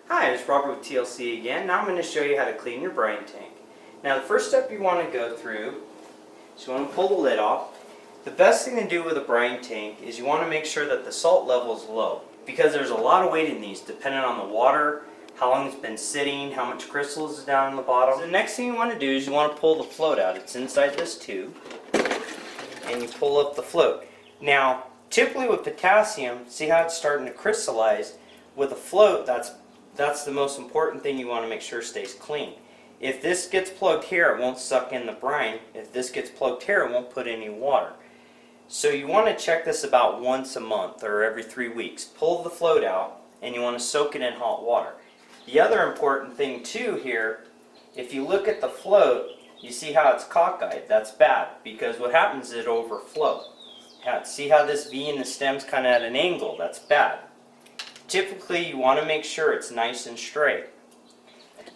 Hi, it's Robert with TLC again. Now I'm going to show you how to clean your brine tank. Now the first step you want to go through is you want to pull the lid off. The best thing to do with a brine tank is you want to make sure that the salt level is low, because there's a lot of weight in these depending on the water, how long it's been sitting, how much crystals is down in the bottom. So the next thing you want to do is you want to pull the float out. It's inside this tube, and you pull up the float. Now typically with potassium, see how it's starting to crystallize? With a float, that's the most important thing you want to make sure stays clean. If this gets plugged here, it won't suck in the brine. If this gets plugged here, it won't put any water. So you want to check this about once a month or every 3 weeks. Pull the float out and you want to soak it in hot water. The other important thing too here, if you look at the float, you see how it's cockeyed. That's bad, because what happens is it overflows. See how this V in the stem's kind of at an angle? That's bad. Typically you want to make sure it's nice and straight.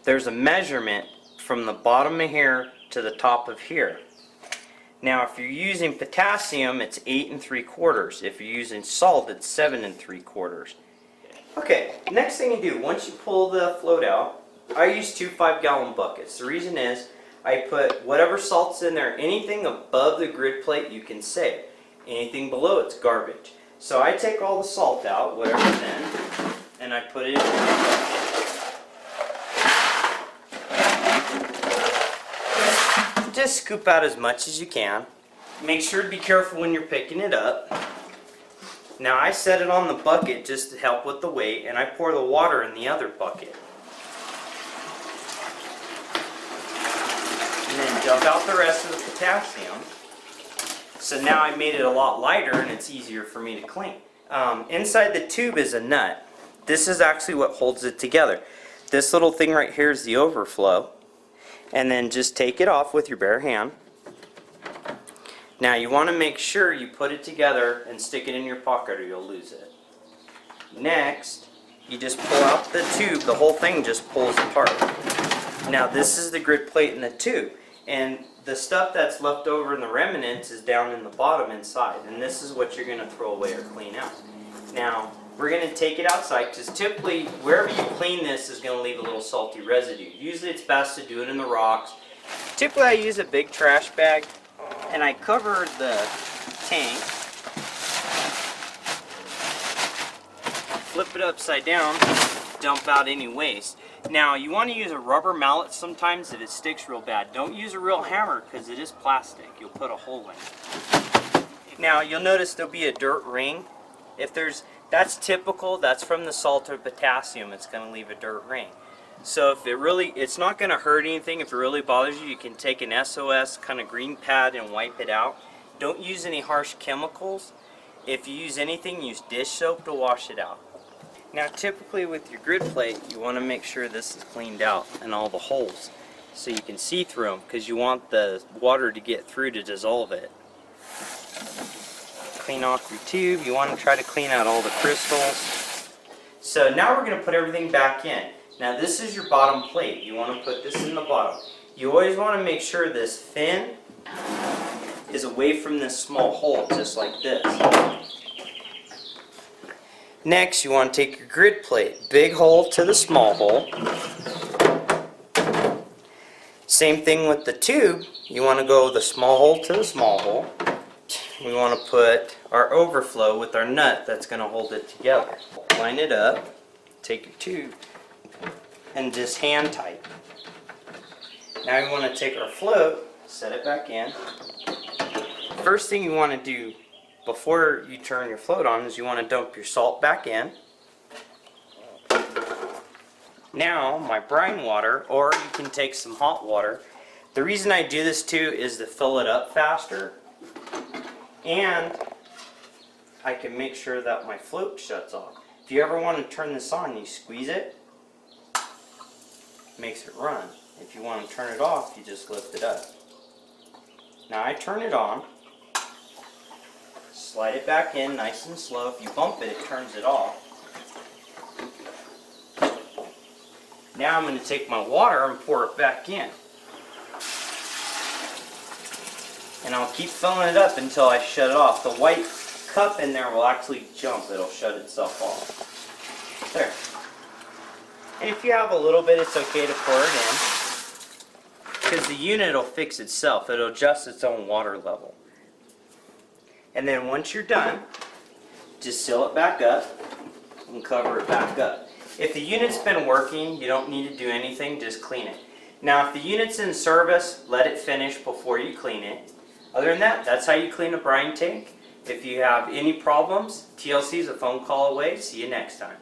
There's a measurement from the bottom of here to the top of here. Now if you're using potassium, it's 8 3/4. If you're using salt, it's 7 3/4. Okay, next thing you do, once you pull the float out, I use 2 5-gallon buckets. The reason is I put whatever salt's in there. Anything above the grid plate you can save. Anything below it's garbage. So I take all the salt out, whatever's in, and I put it in the bucket. Just scoop out as much as you can. Make sure to be careful when you're picking it up. Now I set it on the bucket just to help with the weight, and I pour the water in the other bucket. And then dump out the rest of the potassium. So now I made it a lot lighter and it's easier for me to clean. Inside the tube is a nut. This is actually what holds it together. This little thing right here is the overflow. And then just take it off with your bare hand. Now you want to make sure you put it together and stick it in your pocket or you'll lose it. Next, you just pull out the tube. The whole thing just pulls apart. Now this is the grid plate in the tube. And the stuff that's left over in the remnants is down in the bottom inside, and this is what you're going to throw away or clean out. Now we're going to take it outside, because typically wherever you clean this is going to leave a little salty residue. Usually it's best to do it in the rocks. Typically I use a big trash bag and I cover the tank, flip it upside down, dump out any waste. Now you want to use a rubber mallet sometimes if it sticks real bad. Don't use a real hammer because it is plastic. You'll put a hole in it. Now you'll notice there'll be a dirt ring. That's typical. That's from the salt or potassium. It's going to leave a dirt ring. So if it's not going to hurt anything. If it really bothers you, you can take an SOS kind of green pad and wipe it out. Don't use any harsh chemicals. If you use anything, use dish soap to wash it out. Now typically with your grid plate, you want to make sure this is cleaned out and all the holes so you can see through them, because you want the water to get through to dissolve it. Clean off your tube. You want to try to clean out all the crystals. So now we're going to put everything back in. Now this is your bottom plate. You want to put this in the bottom. You always want to make sure this fin is away from this small hole, just like this. Next, you want to take your grid plate, big hole to the small hole. Same thing with the tube. You want to go the small hole to the small hole. We want to put our overflow with our nut that's going to hold it together. Line it up, take your tube, and just hand tight. Now you want to take our float, set it back in. First thing you want to do before you turn your float on is you want to dump your salt back in. Now my brine water, or you can take some hot water. The reason I do this too is to fill it up faster, and I can make sure that my float shuts off. If you ever want to turn this on, you squeeze it, makes it run. If you want to turn it off, you just lift it up. Now I turn it on. Slide it back in nice and slow. If you bump it, it turns it off. Now I'm going to take my water and pour it back in. And I'll keep filling it up until I shut it off. The white cup in there will actually jump. It'll shut itself off. There. And if you have a little bit, it's okay to pour it in, because the unit will fix itself. It'll adjust its own water level. And then once you're done, just seal it back up and cover it back up. If the unit's been working, you don't need to do anything, just clean it. Now if the unit's in service, let it finish before you clean it. Other than that, that's how you clean a brine tank. If you have any problems, TLC is a phone call away. See you next time.